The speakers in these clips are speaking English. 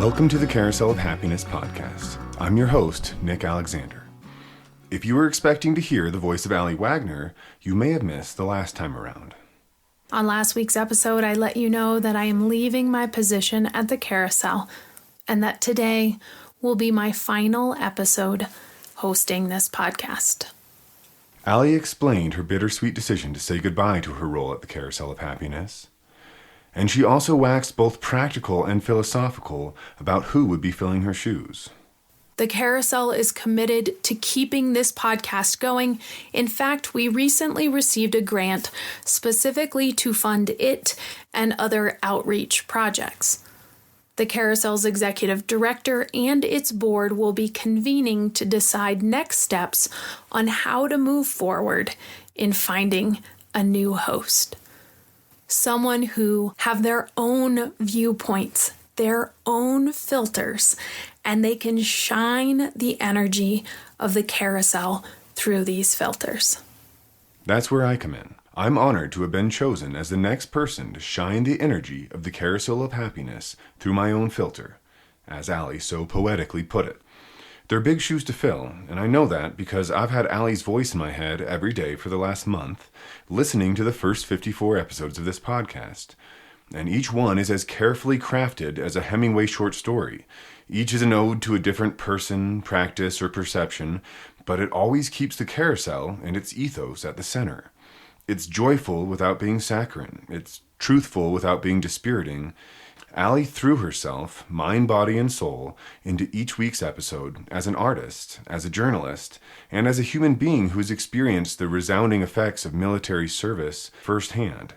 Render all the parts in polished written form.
Welcome to the Carousel of Happiness podcast. I'm your host, Nick Alexander. If you were expecting to hear the voice of Allie Wagner, you may have missed the last time around. On last week's episode, I let you know that I am leaving my position at the Carousel, and that today will be my final episode hosting this podcast. Allie explained her bittersweet decision to say goodbye to her role at the Carousel of Happiness. And she also waxed both practical and philosophical about who would be filling her shoes. The Carousel is committed to keeping this podcast going. In fact, we recently received a grant specifically to fund it and other outreach projects. The Carousel's executive director and its board will be convening to decide next steps on how to move forward in finding a new host. Someone who have their own viewpoints, their own filters, and they can shine the energy of the Carousel through these filters. That's where I come in. I'm honored to have been chosen as the next person to shine the energy of the Carousel of Happiness through my own filter, as Allie so poetically put it. They're big shoes to fill, and I know that because I've had Allie's voice in my head every day for the last month, listening to the first 54 episodes of this podcast. And each one is as carefully crafted as a Hemingway short story. Each is an ode to a different person, practice, or perception, but it always keeps the Carousel and its ethos at the center. It's joyful without being saccharine. It's truthful without being dispiriting. Allie threw herself, mind, body, and soul, into each week's episode as an artist, as a journalist, and as a human being who's experienced the resounding effects of military service firsthand.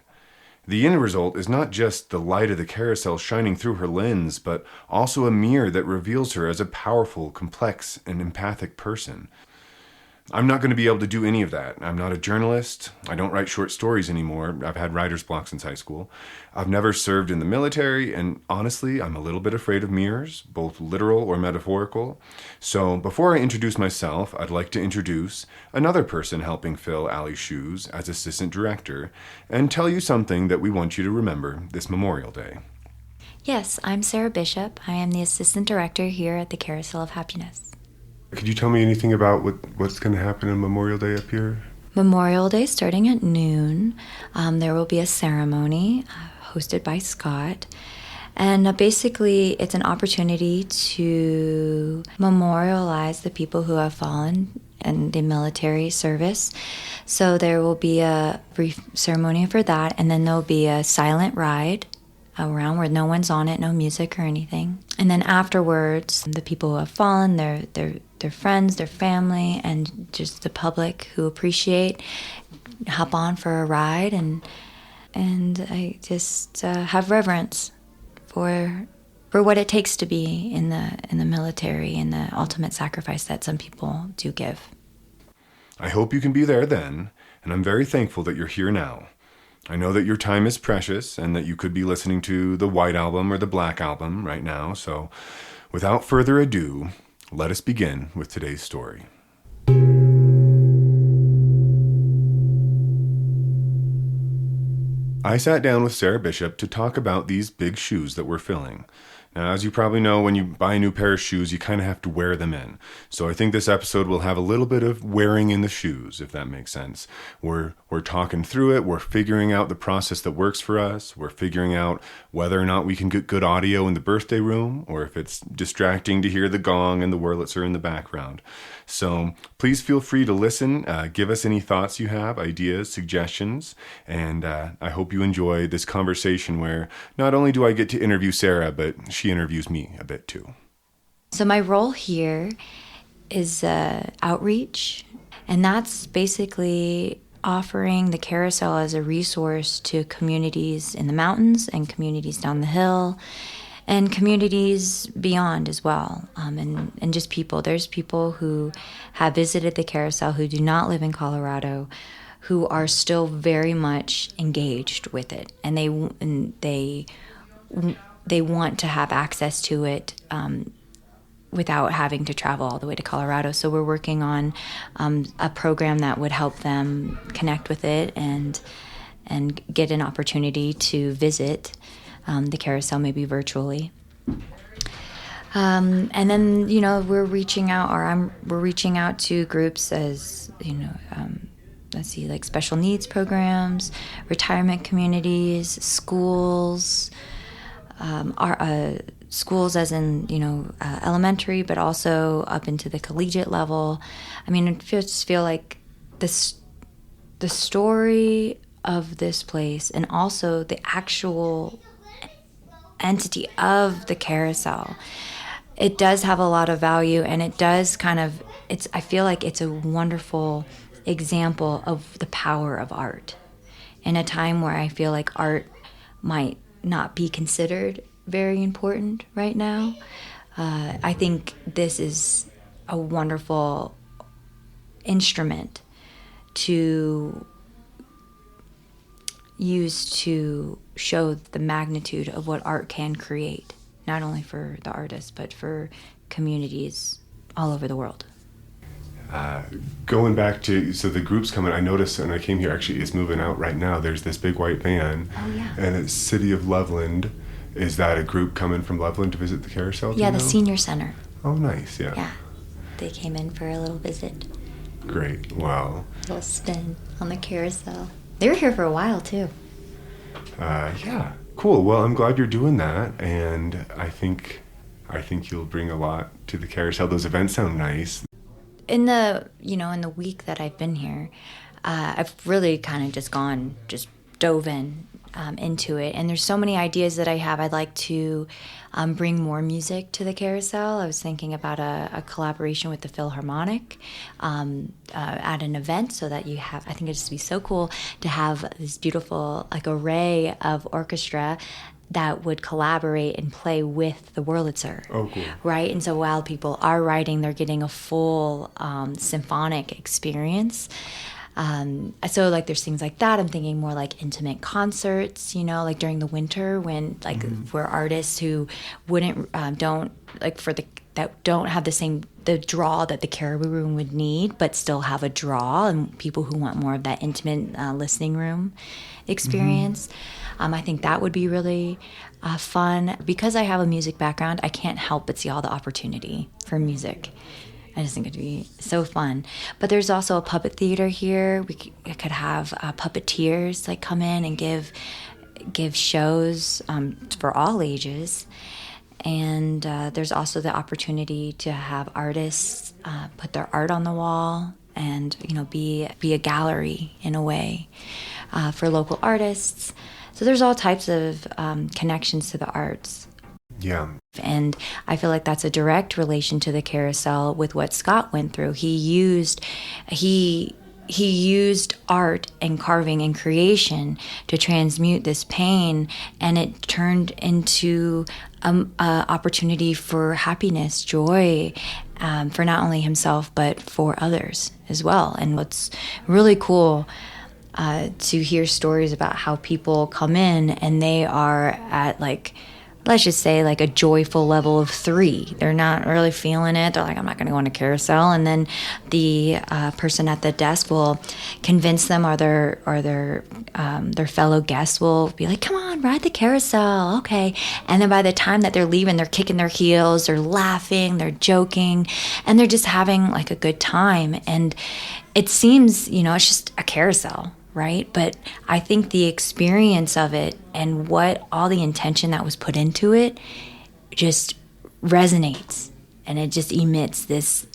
The end result is not just the light of the Carousel shining through her lens, but also a mirror that reveals her as a powerful, complex, and empathic person. I'm not going to be able to do any of that. I'm not a journalist. I don't write short stories anymore. I've had writer's block since high school. I've never served in the military, and honestly, I'm a little bit afraid of mirrors, both literal or metaphorical. So before I introduce myself, I'd like to introduce another person helping fill Allie's shoes as assistant director and tell you something that we want you to remember this Memorial Day. Yes, I'm Sarah Bishop. I am the assistant director here at the Carousel of Happiness. Could you tell me anything about what's going to happen on Memorial Day up here? Memorial Day starting at noon. There will be a ceremony hosted by Scott. And basically, it's an opportunity to memorialize the people who have fallen in the military service. So there will be a brief ceremony for that, and then there'll be a silent ride around where no one's on it, no music or anything. And then afterwards, the people who have fallen, their friends, their family, and just the public who appreciate, hop on for a ride, and I just have reverence for what it takes to be in the military and the ultimate sacrifice that some people do give. I hope you can be there then, and I'm very thankful that you're here now. I know that your time is precious and that you could be listening to the White Album or the Black Album right now, so without further ado, let us begin with today's story. I sat down with Sarah Bishop to talk about these big shoes that we're filling. Now, as you probably know, when you buy a new pair of shoes, you kind of have to wear them in. So I think this episode will have a little bit of wearing in the shoes, if that makes sense. We're talking through it. We're figuring out the process that works for us. We're figuring out whether or not we can get good audio in the birthday room, or if it's distracting to hear the gong and the Wurlitzer in the background. So please feel free to listen. Give us any thoughts you have, ideas, suggestions. And I hope you enjoy this conversation where not only do I get to interview Sarah, but she interviews me a bit too. So my role here is outreach, and that's basically offering the Carousel as a resource to communities in the mountains and communities down the hill and communities beyond as well, and just people. There's people who have visited the Carousel who do not live in Colorado, who are still very much engaged with it, and they want to have access to it without having to travel all the way to Colorado. So we're working on a program that would help them connect with it and get an opportunity to visit the Carousel, maybe virtually. And then, we're reaching out, we're reaching out to groups as, let's see, like special needs programs, retirement communities, schools, schools as in, elementary, but also up into the collegiate level. I mean, I just feel like the story of this place and also the actual entity of the carousel, it does have a lot of value, and it does I feel like it's a wonderful example of the power of art in a time where I feel like art might not be considered very important right now. I think this is a wonderful instrument to use to show the magnitude of what art can create, not only for the artists, but for communities all over the world. Going back to, so the group's coming, I noticed when I came here, actually it's moving out right now, there's this big white van. Oh, yeah. And it's City of Loveland. Is that a group coming from Loveland to visit the carousel? Yeah, the senior center. Oh, nice, yeah. Yeah, they came in for a little visit. Great, wow. A little spin on the carousel. They were here for a while, too. Yeah, cool. Well, I'm glad you're doing that, and I think you'll bring a lot to the carousel. Those events sound nice. In the week that I've been here, I've really kind of just dove into it. And there's so many ideas that I have. I'd like to bring more music to the carousel. I was thinking about a collaboration with the Philharmonic at an event, so that I think it'd just be so cool to have this beautiful array of orchestra that would collaborate and play with the Wurlitzer. Oh, cool. Right? And so while people are writing, they're getting a full symphonic experience. So there's things like that. I'm thinking more like intimate concerts, like during the winter when for artists who don't have the draw that the Caribou Room would need, but still have a draw, and people who want more of that intimate listening room experience. I think that would be really fun. Because I have a music background, I can't help but see all the opportunity for music. I just think it'd be so fun. But there's also a puppet theater here. We could have puppeteers come in and give shows for all ages. And there's also the opportunity to have artists put their art on the wall and be a gallery in a way for local artists. So there's all types of connections to the arts. Yeah. And I feel like that's a direct relation to the carousel with what Scott went through. He used art and carving and creation to transmute this pain, and it turned into an opportunity for happiness, joy, for not only himself but for others as well. And what's really cool to hear stories about how people come in and they are at let's just say a joyful level of 3. They're not really feeling it. They're like, I'm not going to go on a carousel. And then the person at the desk will convince them, or their fellow guests will be like, come on, ride the carousel. Okay. And then by the time that they're leaving, they're kicking their heels, they're laughing, they're joking, and they're just having a good time. And it seems, it's just a carousel, right? But I think the experience of it and what all the intention that was put into it just resonates, and it just emits this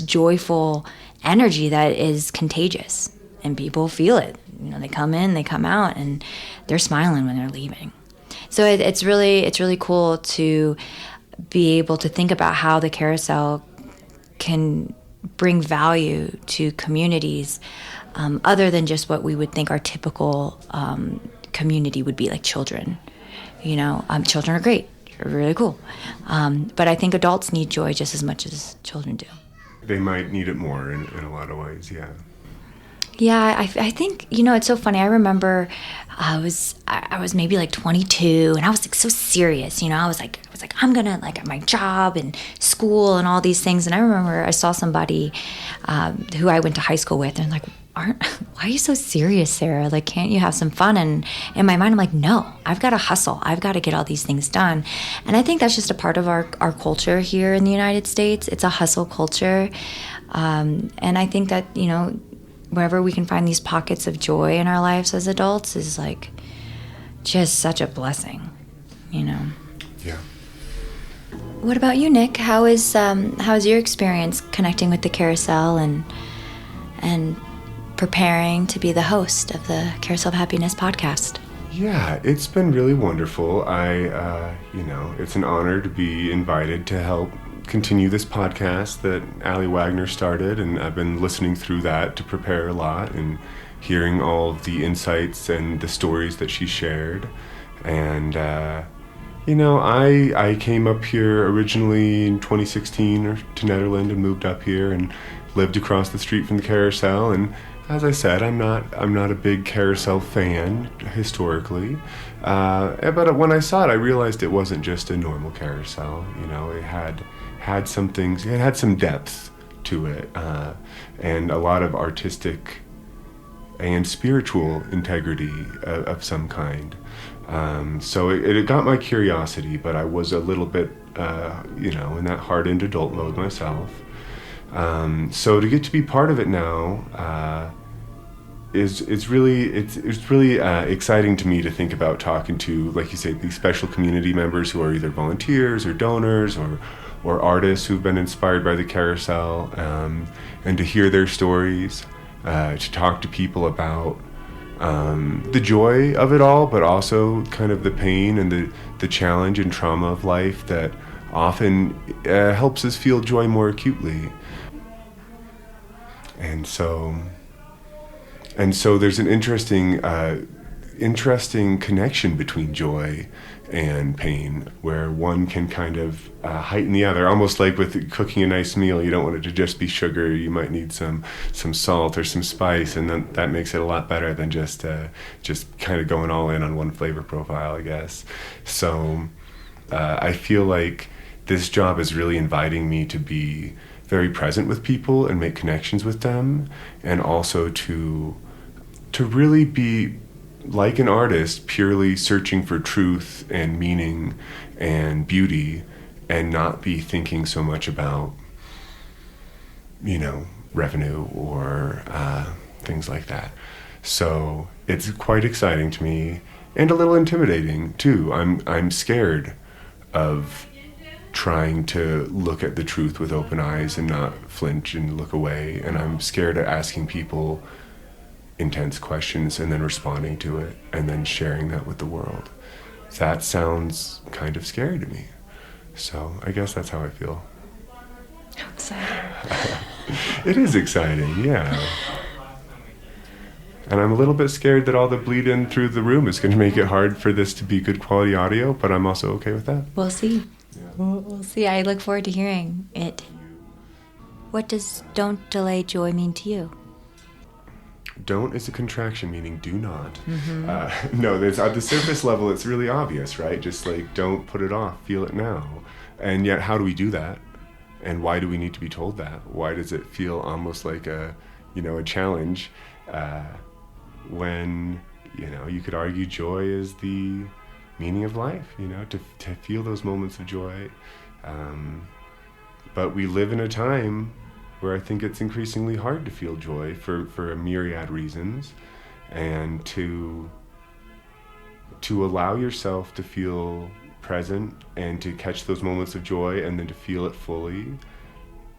joyful energy that is contagious, and people feel it. They come in, they come out, and they're smiling when they're leaving. So it's really cool to be able to think about how the carousel can bring value to communities other than just what we would think our typical community would be, like children. Children are great, they're really cool. But I think adults need joy just as much as children do. They might need it more in a lot of ways, yeah. Yeah, I think, it's so funny. I remember I was maybe like 22, and I was like so serious, I was like I'm gonna like at my job and school and all these things. And I remember I saw somebody who I went to high school with, and like, why are you so serious, Sarah? Like, can't you have some fun? And in my mind, I'm like, no, I've got to hustle. I've got to get all these things done. And I think that's just a part of our culture here in the United States. It's a hustle culture. And I think that, wherever we can find these pockets of joy in our lives as adults is like just such a blessing, Yeah. What about you, Nick? How's your experience connecting with the Carousel and preparing to be the host of the Carousel of Happiness podcast? Yeah, it's been really wonderful. It's an honor to be invited to help continue this podcast that Allie Wagner started, and I've been listening through that to prepare a lot and hearing all of the insights and the stories that she shared. And I came up here originally in 2016 to Netherlands and moved up here and lived across the street from the Carousel. And as I said, I'm not a big Carousel fan historically, but when I saw it, I realized it wasn't just a normal carousel. It had some things. It had some depth to it, and a lot of artistic and spiritual integrity of some kind. So it got my curiosity, but I was a little bit, in that hardened adult mode myself. So to get to be part of it now it's really exciting to me to think about talking to, like you say, these special community members who are either volunteers or donors or artists who've been inspired by the Carousel, and to hear their stories, to talk to people about the joy of it all, but also kind of the pain and the challenge and trauma of life that often helps us feel joy more acutely. And so there's an interesting connection between joy and pain, where one can kind of heighten the other, almost like with cooking a nice meal. You don't want it to just be sugar. You might need some salt or some spice, and then that makes it a lot better than just kind of going all in on one flavor profile, I guess. So I feel like this job is really inviting me to be very present with people and make connections with them, and also to really be like an artist, purely searching for truth and meaning and beauty, and not be thinking so much about revenue or things like that. So it's quite exciting to me, and a little intimidating too. I'm scared of trying to look at the truth with open eyes and not flinch and look away, and I'm scared of asking people intense questions and then responding to it and then sharing that with the world. That sounds kind of scary to me. So I guess that's how I feel. I'm excited. It is exciting, yeah. And I'm a little bit scared that all the bleed in through the room is going to make it hard for this to be good quality audio, but I'm also okay with that. We'll see. Yeah. We'll see. I look forward to hearing it. What does "don't delay joy" mean to you? Don't is a contraction meaning do not. Mm-hmm. No, there's at the surface level, it's really obvious, right? Just like, don't put it off, feel it now. And yet, how do we do that? And why do we need to be told that? Why does it feel almost like a challenge when, you could argue joy is the meaning of life, to feel those moments of joy. But we live in a time where I think it's increasingly hard to feel joy for a myriad reasons, and to allow yourself to feel present and to catch those moments of joy and then to feel it fully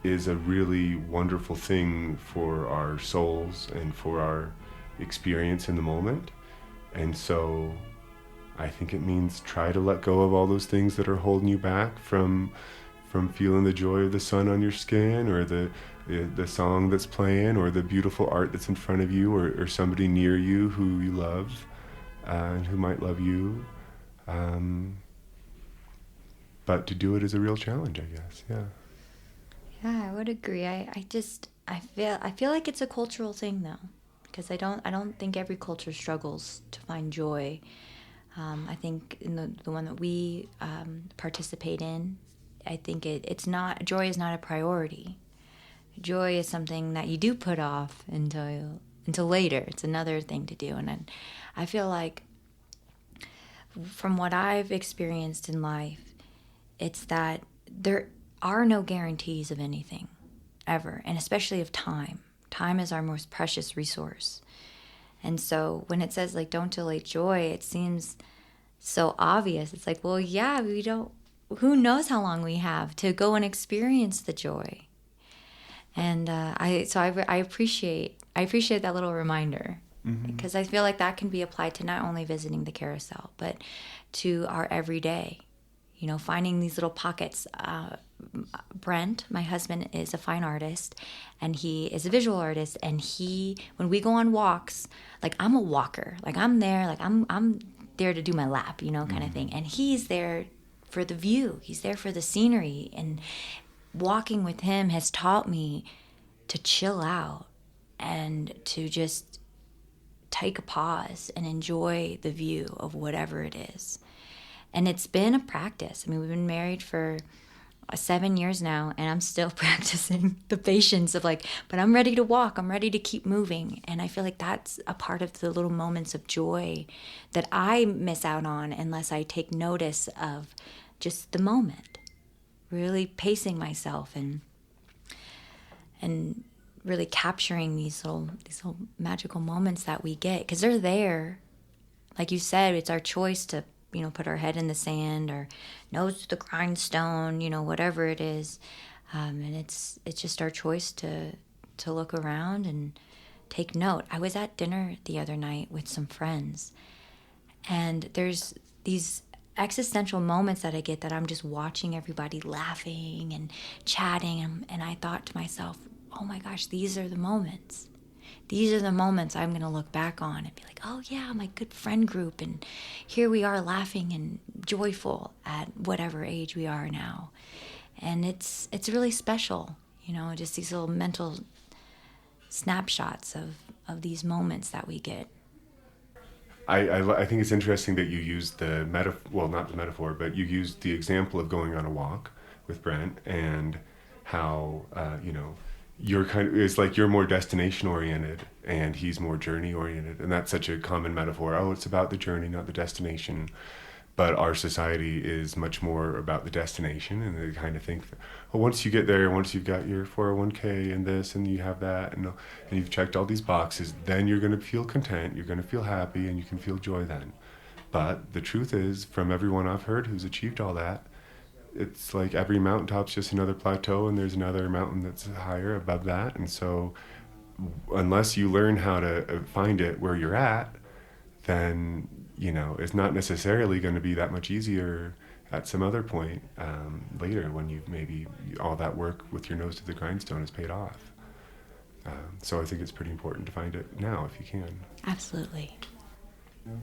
is a really wonderful thing for our souls and for our experience in the moment. And so I think it means try to let go of all those things that are holding you back from feeling the joy of the sun on your skin, or the song that's playing, or the beautiful art that's in front of you, or somebody near you who you love and who might love you. But to do it is a real challenge, I guess. Yeah, I would agree. I feel like it's a cultural thing, though, because I don't think every culture struggles to find joy. I think in the one that we participate in, I think it's not, joy is not a priority. Joy is something that you do put off until later. It's another thing to do. And I feel like from what I've experienced in life, it's that there are no guarantees of anything ever, and especially of time. Time is our most precious resource. And so when it says like don't delay joy, it seems so obvious. It's like, well, yeah, we don't, who knows how long we have to go and experience the joy. And I appreciate that little reminder, because I feel like that can be applied to not only visiting the carousel, but to our everyday, finding these little pockets. Brent, my husband, is a fine artist, and he is a visual artist, and when we go on walks, like I'm a walker, like I'm there, like I'm there to do my lap, kind of thing, and he's there for the view, he's there for the scenery, and walking with him has taught me to chill out and to just take a pause and enjoy the view of whatever it is. And it's been a practice. I mean, we've been married for 7 years now, and I'm still practicing the patience of like, but I'm ready to walk, I'm ready to keep moving. And I feel like that's a part of the little moments of joy that I miss out on unless I take notice of just the moment, really pacing myself and really capturing these little magical moments that we get, because they're there. Like you said, it's our choice to put our head in the sand or nose to the grindstone, whatever it is. And it's just our choice to look around and take note. I was at dinner the other night with some friends, and there's these existential moments that I get that I'm just watching everybody laughing and chatting. And I thought to myself, oh my gosh, these are the moments. These are the moments I'm going to look back on and be like, oh yeah, my good friend group. And here we are laughing and joyful at whatever age we are now. And it's really special, just these little mental snapshots of these moments that we get. I think it's interesting that you used the not the metaphor, but you used the example of going on a walk with Brent, and how, it's like you're more destination oriented and he's more journey oriented. And that's such a common metaphor. Oh, it's about the journey, not the destination. But our society is much more about the destination, and they kind of think, oh, once you get there, once you've got your 401k and this and you have that, and you've checked all these boxes, then you're going to feel content, you're going to feel happy, and you can feel joy then. But the truth is, from everyone I've heard who's achieved all that, it's like every mountaintop's just another plateau, and there's another mountain that's higher above that. And so unless you learn how to find it where you're at, then it's not necessarily going to be that much easier at some other point later, when you've maybe all that work with your nose to the grindstone is paid off. So I think it's pretty important to find it now if you can. Absolutely.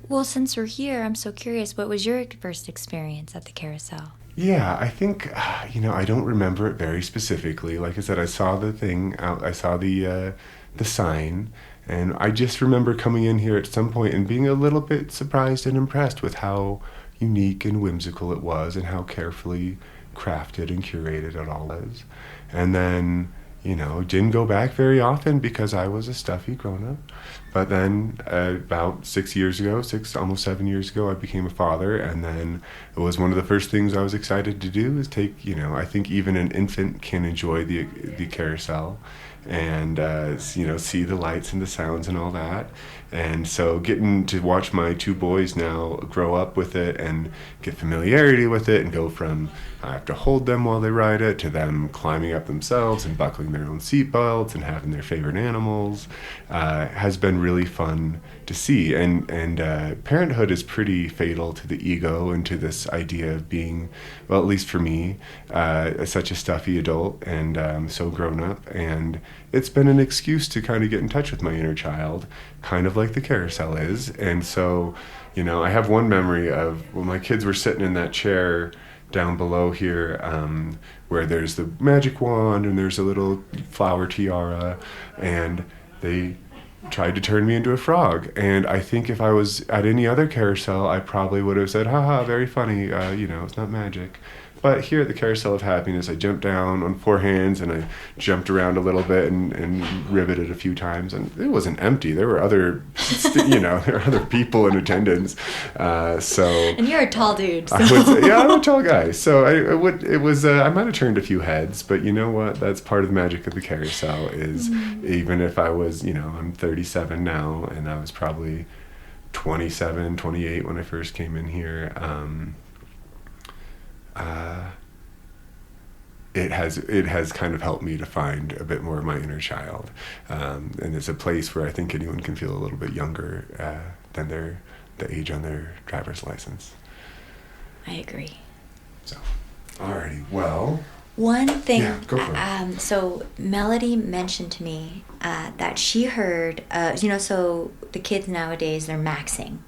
Well, since we're here, I'm so curious, what was your first experience at the carousel? Yeah, I think, I don't remember it very specifically. Like I said, I saw the thing out, I saw the sign, and I just remember coming in here at some point and being a little bit surprised and impressed with how unique and whimsical it was, and how carefully crafted and curated it all was. And then, didn't go back very often because I was a stuffy grown-up. But then about almost 7 years ago, I became a father, and then it was one of the first things I was excited to do is take, I think even an infant can enjoy the carousel and, see the lights and the sounds and all that. And so getting to watch my two boys now grow up with it and get familiarity with it, and go from I have to hold them while they ride it to them climbing up themselves and buckling their own seatbelts and having their favorite animals, has been really fun to see. And parenthood is pretty fatal to the ego and to this idea of being, well, at least for me, such a stuffy adult and so grown up. And it's been an excuse to kind of get in touch with my inner child, kind of like the carousel is. And so, I have one memory of when my kids were sitting in that chair down below here, where there's the magic wand and there's a little flower tiara, and they tried to turn me into a frog. And I think if I was at any other carousel, I probably would have said, haha, very funny, it's not magic. But here at the Carousel of Happiness, I jumped down on 4 hands and I jumped around a little bit and riveted a few times. And it wasn't empty. There were other, there were other people in attendance. And you're a tall dude. So. I would say, yeah, I'm a tall guy. So I might have turned a few heads, but you know what? That's part of the magic of the carousel is even if I was, I'm 37 now and I was probably 27, 28 when I first came in here. It has kind of helped me to find a bit more of my inner child, and it's a place where I think anyone can feel a little bit younger than the age on their driver's license. I agree. So, alrighty, well. One thing, yeah, go for it. So Melody mentioned to me that she heard, so the kids nowadays, they're maxing.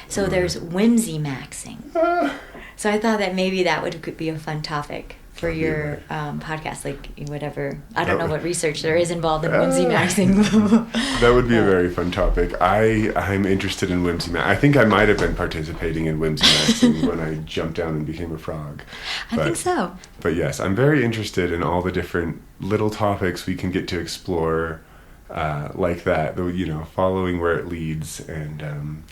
So there's whimsy maxing. So I thought that maybe that would be a fun topic for your podcast, like whatever. I don't know what research there is involved in whimsy maxing. That would be a very fun topic. I'm interested in whimsy maxing. I think I might have been participating in whimsy maxing when I jumped down and became a frog. I think so. But yes, I'm very interested in all the different little topics we can get to explore like that, following where it leads. And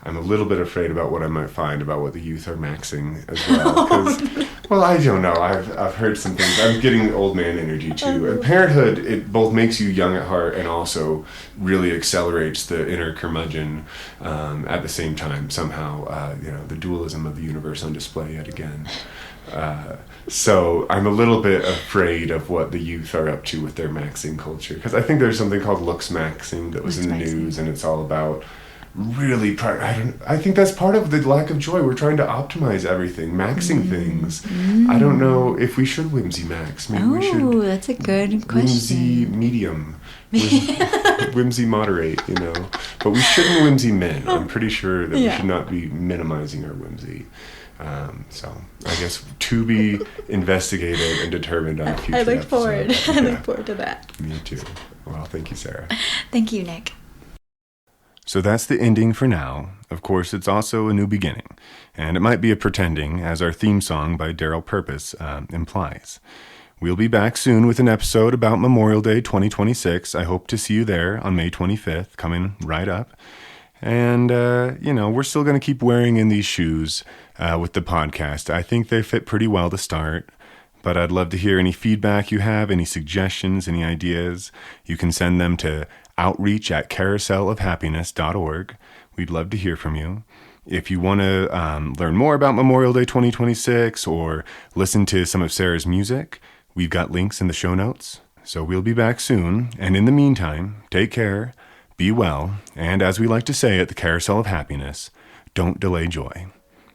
I'm a little bit afraid about what I might find about what the youth are maxing as well. Well, I don't know. I've heard some things. I'm getting old man energy too. And parenthood, it both makes you young at heart and also really accelerates the inner curmudgeon at the same time. Somehow, the dualism of the universe on display yet again. So I'm a little bit afraid of what the youth are up to with their maxing culture. Because I think there's something called looks maxing that was in the news, and it's all about really I think that's part of the lack of joy. We're trying to optimize everything, maxing things. I don't know if we should whimsy max. Maybe we should. That's a good question. Whimsy medium. Whimsy moderate, But we shouldn't whimsy min. I'm pretty sure that we should not be minimizing our whimsy. So I guess to be investigated and determined on a future I look episode. forward. Yeah. I look forward to that. Me too. Well, thank you, Sarah. Thank you, Nick. So that's the ending for now. Of course, it's also a new beginning, and it might be a pretending, as our theme song by Daryl Purpose implies. We'll be back soon with an episode about Memorial Day 2026. I hope to see you there on May 25th, coming right up. And, we're still going to keep wearing in these shoes with the podcast. I think they fit pretty well to start. But I'd love to hear any feedback you have, any suggestions, any ideas. You can send them to outreach@carouselofhappiness.org. We'd love to hear from you. If you want to learn more about Memorial Day 2026 or listen to some of Sarah's music, we've got links in the show notes. So we'll be back soon. And in the meantime, take care, be well, and as we like to say at the Carousel of Happiness, don't delay joy.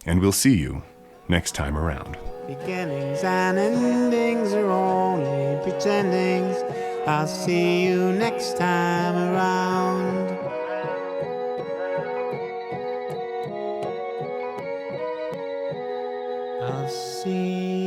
And we'll see you next time around. Beginnings and endings are only pretendings. I'll see you next time around. I'll see